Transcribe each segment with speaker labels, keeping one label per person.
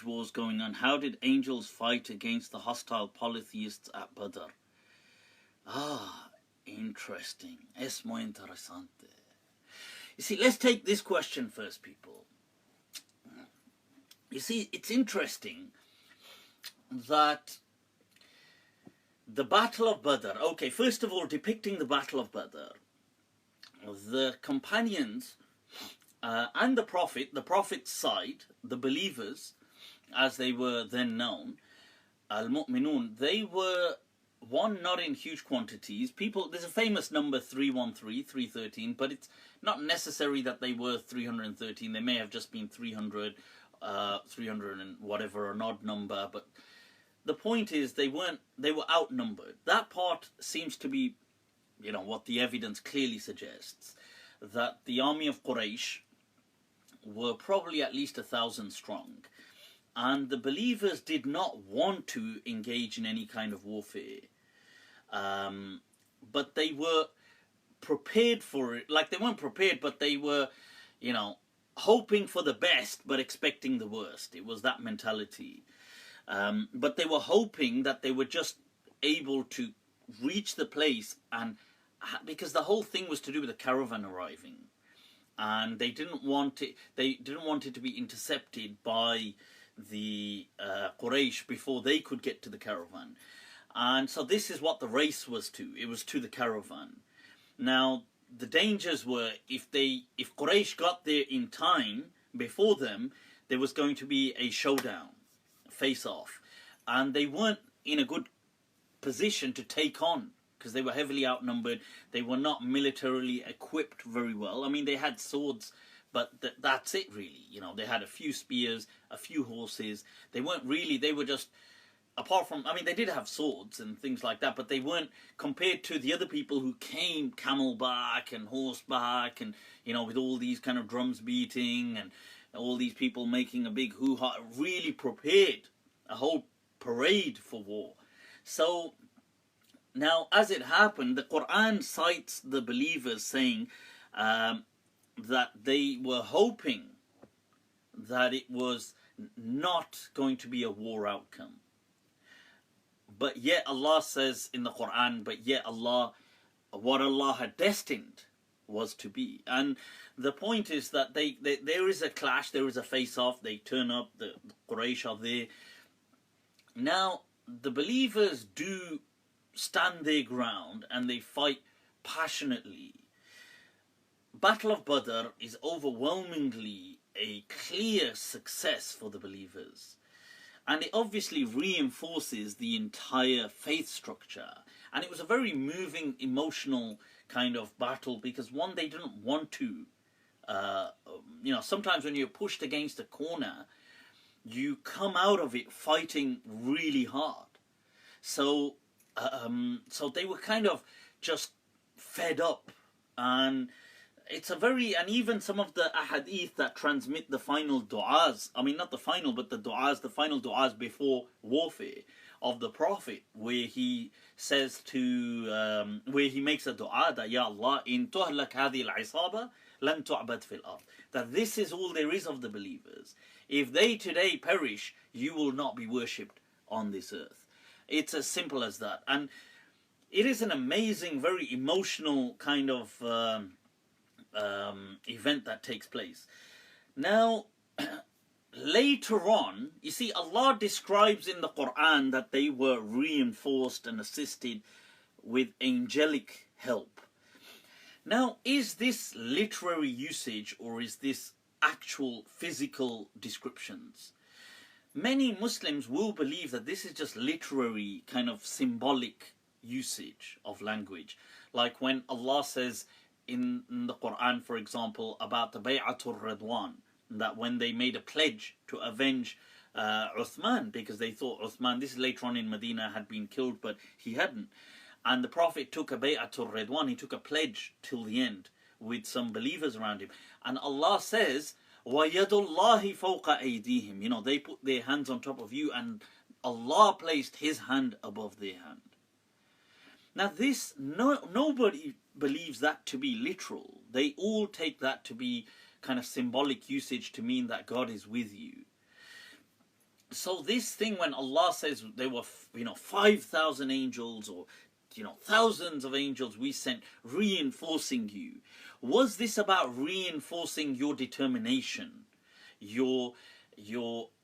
Speaker 1: wars going on. How did angels fight against the hostile polytheists at Badr? Ah, interesting. Es muy interesante. You see, let's take this question first, people. You see, it's interesting that the Battle of Badr, okay, first of all, depicting the Battle of Badr, the companions and the Prophet's side, the believers, as they were then known, al-mu'minun, they were, one, not in huge quantities. People, there's a famous number 313, 313, but it's not necessary that they were 313. They may have just been 300, 300 and whatever, an odd number, but the point is they were outnumbered. That part seems to be, you know, what the evidence clearly suggests, that the army of Quraysh were probably at least 1,000 strong. And the believers did not want to engage in any kind of warfare. But they were prepared for it. Like, they weren't prepared, but they were, you know, hoping for the best, but expecting the worst. It was that mentality. But they were hoping that they were just able to reach the place, and because the whole thing was to do with the caravan arriving. And they didn't want it to be intercepted by the Quraysh before they could get to the caravan. And so this is what the race was to. It was to the caravan. Now, the dangers were, if Quraysh got there in time before them, there was going to be a showdown, a face-off. And they weren't in a good position to take on, because they were heavily outnumbered. They were not militarily equipped very well. I mean, they had swords, but that's it, really. You know, they had a few spears, a few horses. They weren't really, they were just, apart from, I mean, they did have swords and things like that, but they weren't, compared to the other people who came camelback and horseback and, you know, with all these kind of drums beating and all these people making a big hoo-ha, really prepared, a whole parade for war. So, now, as it happened, the Quran cites the believers saying that they were hoping that it was not going to be a war outcome. But yet Allah says in the Quran, but yet Allah, what Allah had destined was to be. And the point is that there is a clash, there is a face-off, they turn up, the Quraysh are there. Now, the believers do stand their ground and they fight passionately. Battle of Badr is overwhelmingly a clear success for the believers, and it obviously reinforces the entire faith structure. And it was a very moving, emotional kind of battle, because one, they didn't want to, you know, sometimes when you're pushed against a corner, you come out of it fighting really hard. So so they were kind of just fed up, and it's a very, and even some of the ahadith that transmit the final du'as, I mean not the final, but the final du'as before warfare of the Prophet, where he says to, where he makes a du'a that, Ya Allah, in tuhlak hadhi al-isaba, lan tu'bad fil ard. That this is all there is of the believers. If they today perish, you will not be worshipped on this earth. It's as simple as that. And it is an amazing, very emotional kind of event that takes place. Now, later on, you see, Allah describes in the Quran that they were reinforced and assisted with angelic help. Now, is this literary usage, or is this actual physical descriptions? Many Muslims will believe that this is just literary, kind of symbolic usage of language. Like when Allah says in the Quran, for example, about the Bay'atul Ridwan, that when they made a pledge to avenge Uthman, because they thought Uthman, this is later on in Medina, had been killed, but he hadn't. And the Prophet took a Bay'atul Ridwan, he took a pledge till the end with some believers around him. And Allah says, وَيَدُ اللَّهِ فَوْقَ أَيْدِيهِمْ. You know, they put their hands on top of you, and Allah placed His hand above their hand. Now this, nobody believes that to be literal. They all take that to be kind of symbolic usage to mean that God is with you. So this thing, when Allah says there were 5,000 angels, or thousands of angels we sent reinforcing you, was this about reinforcing your determination, your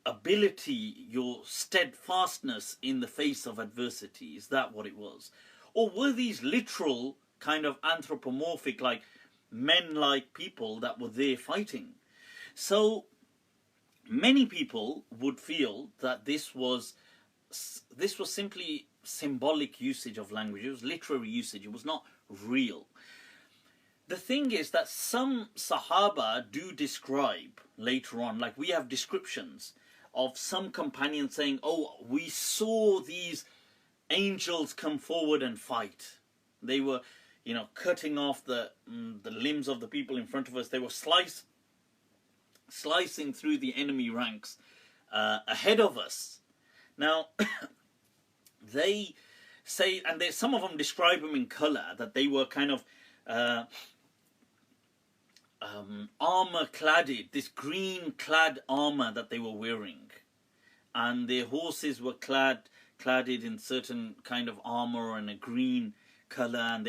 Speaker 1: ability, your steadfastness in the face of adversity? Is that what it was? Or were these literal kind of anthropomorphic, like men-like people that were there fighting? So many people would feel that this was simply symbolic usage of language. It was literary usage. It was not real. The thing is that some Sahaba do describe later on, like we have descriptions of some companions saying, oh, we saw these angels come forward and fight. They were, cutting off the limbs of the people in front of us. They were slicing through the enemy ranks ahead of us. Now, they say, and some of them describe them in colour, that they were kind of armour cladded, this green clad armour that they were wearing, and their horses were cladded in certain kind of armour and a green colour,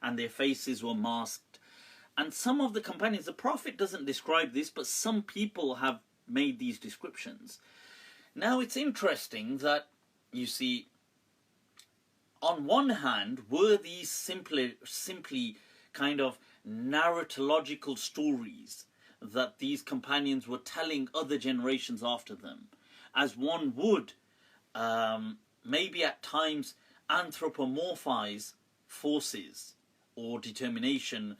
Speaker 1: and their faces were masked. And some of the companions, the Prophet doesn't describe this, but some people have made these descriptions. Now it's interesting that, you see, on one hand, were these simply kind of narratological stories that these companions were telling other generations after them, as one would maybe at times anthropomorphize forces or determination.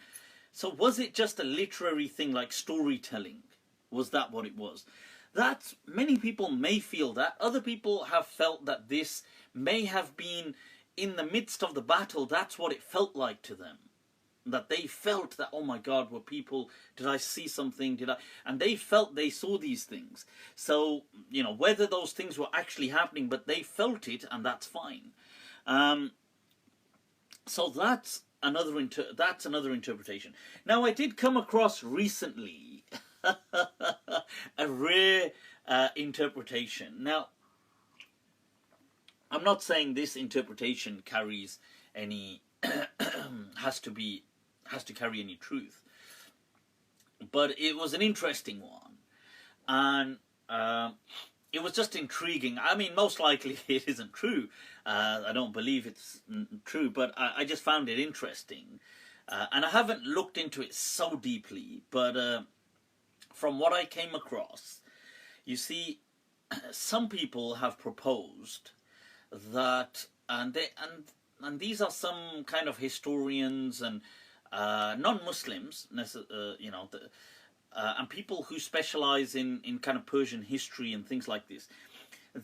Speaker 1: So was it just a literary thing, like storytelling? Was that what it was? That many people may feel that. Other people have felt that this may have been in the midst of the battle. That's what it felt like to them. That they felt that, oh my God, were people, did I see something? And they felt they saw these things. So, whether those things were actually happening, but they felt it, and that's fine. So that's another interpretation. Now, I did come across recently a rare interpretation. Now, I'm not saying this interpretation carries any has to carry any truth, but it was an interesting one, and it was just intriguing. I mean, most likely it isn't true. I don't believe it's true, but I just found it interesting, and I haven't looked into it so deeply, but from what I came across, you see, some people have proposed that, and these are some kind of historians and non-Muslims, and people who specialize in kind of Persian history and things like this.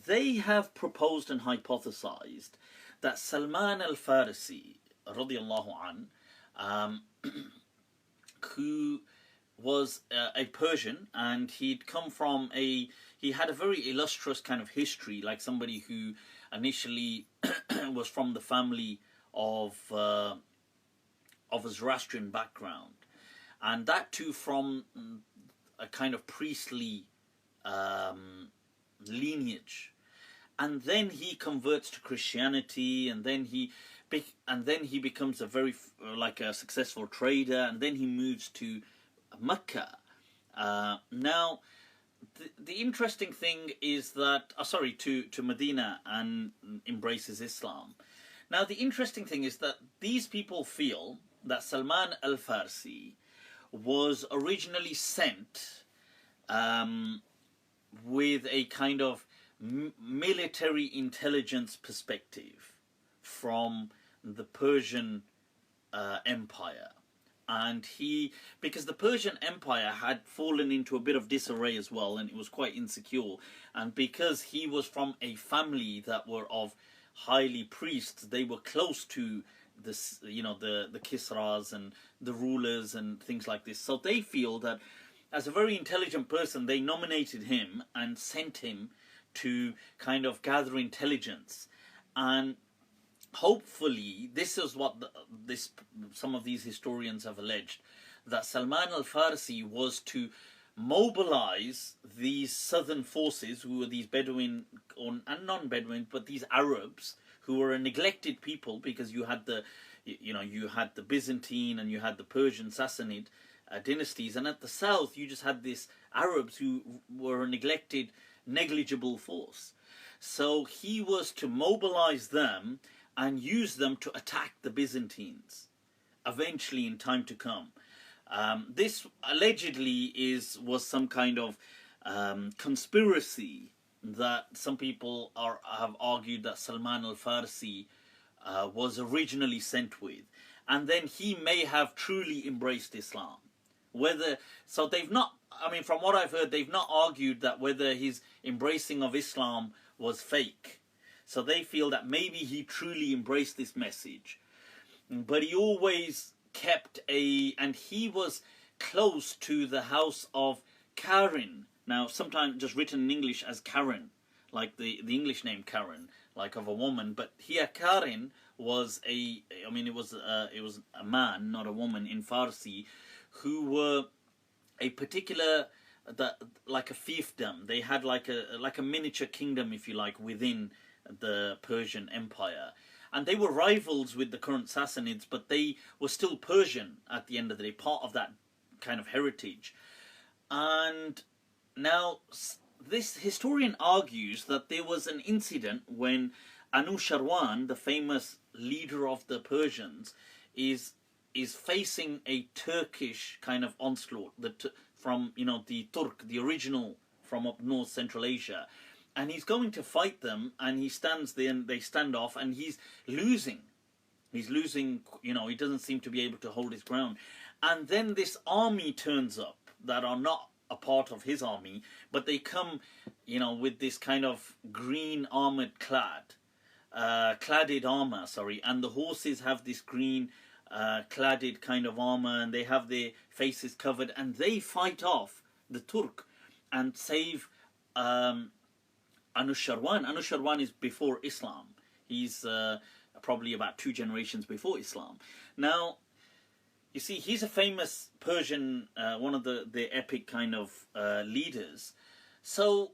Speaker 1: They have proposed and hypothesized that Salman AlFarsi, radiallahu an, who was a Persian, and he'd come from he had a very illustrious kind of history, like somebody who initially was from the family of a Zoroastrian background, and that too from a kind of priestly lineage, and then he converts to Christianity, and then he becomes a very a successful trader, and then he moves to Mecca. Now, the interesting thing is that, to Medina, and embraces Islam. Now, the interesting thing is that these people feel that Salman AlFarsi was originally sent with a kind of military intelligence perspective from the Persian Empire. And because the Persian Empire had fallen into a bit of disarray as well, and it was quite insecure, and because he was from a family that were of highly priests, they were close to this, the Kisras and the rulers and things like this. So they feel that as a very intelligent person, they nominated him and sent him to kind of gather intelligence. And hopefully, this is what some of these historians have alleged, that Salman AlFarsi was to mobilize these southern forces, who were these Bedouin and non-Bedouin, but these Arabs who were a neglected people, because you had the, you had the Byzantine and you had the Persian Sassanid dynasties, and at the south you just had this Arabs who were a neglected, negligible force. So he was to mobilize them and use them to attack the Byzantines eventually in time to come. This allegedly was some kind of conspiracy that some people have argued that Salman AlFarsi was originally sent with, and then he may have truly embraced Islam. They've not, I mean, from what I've heard, they've not argued that whether his embracing of Islam was fake. So they feel that maybe he truly embraced this message, but he always kept and he was close to the house of Karen. Now, sometimes just written in English as Karen, like the English name Karen, like of a woman. But here Karen was it was a man, not a woman, in Farsi, who were a particular, like a fiefdom. They had like a miniature kingdom, if you like, within the Persian Empire. And they were rivals with the current Sassanids, but they were still Persian at the end of the day, part of that kind of heritage. And now this historian argues that there was an incident when Anushirwan, the famous leader of the Persians, is facing a Turkish kind of onslaught from the Turk, the original from up north Central Asia. And he's going to fight them, and he stands there, and they stand off, and he's losing. He's losing, he doesn't seem to be able to hold his ground. And then this army turns up that are not a part of his army, but they come, with this kind of green armored cladded armor, and the horses have this green cladded kind of armor, and they have their faces covered, and they fight off the Turk and save Anushirwan. Anushirwan is before Islam. He's probably about 2 generations before Islam. Now, you see, he's a famous Persian, one of the epic kind of leaders. So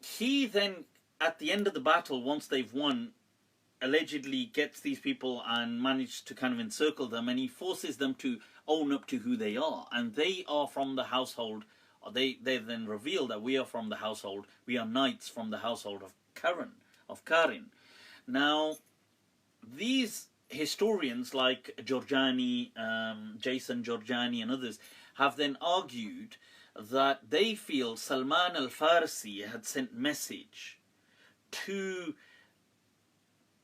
Speaker 1: he then, at the end of the battle, once they've won, allegedly gets these people and manages to kind of encircle them, and he forces them to own up to who they are. And they are from the household. They then reveal that we are from the household, we are knights from the household of Karen. Now, these historians like Giorgiani, Jason Giorgiani and others have then argued that they feel Salman AlFarsi had sent message to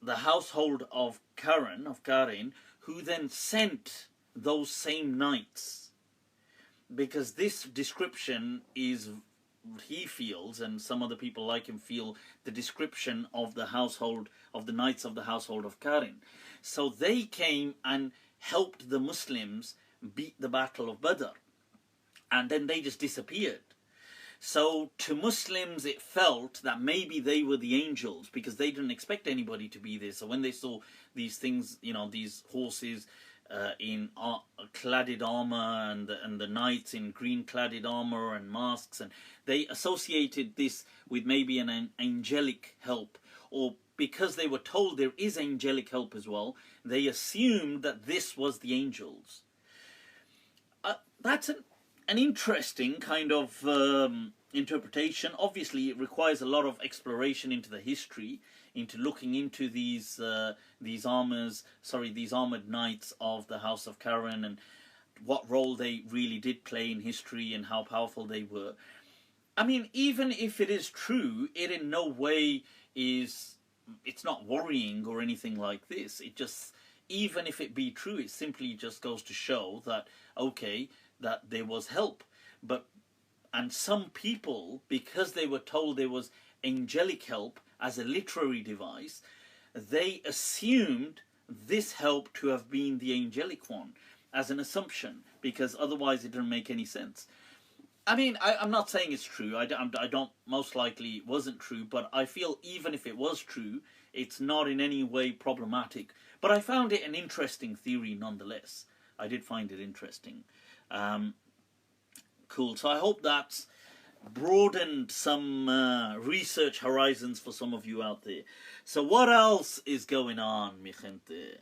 Speaker 1: the household of Karen, who then sent those same knights. Because this description is, he feels, and some other people like him feel, the description of the household, of the knights of the household of Karen. So they came and helped the Muslims beat the Battle of Badr. And then they just disappeared. So to Muslims it felt that maybe they were the angels, because they didn't expect anybody to be there. So when they saw these things, these horses in cladded armor, and the knights in green cladded armor and masks, and they associated this with maybe an angelic help, or because they were told there is angelic help as well, they assumed that this was the angels. That's an interesting kind of interpretation. Obviously, it requires a lot of exploration into the history, into looking into these armored knights of the House of Karen, and what role they really did play in history and how powerful they were. I mean, even if it is true, it in no way is, it's not worrying or anything like this. It just, even if it be true, it simply just goes to show that, okay, that there was help. And some people, because they were told there was angelic help as a literary device, they assumed this help to have been the angelic one, as an assumption, because otherwise it didn't make any sense. I mean, I'm not saying it's true. I don't, most likely it wasn't true, but I feel even if it was true, it's not in any way problematic. But I found it an interesting theory nonetheless. I did find it interesting. Cool. So I hope that's broadened some research horizons for some of you out there. So what else is going on, mi gente?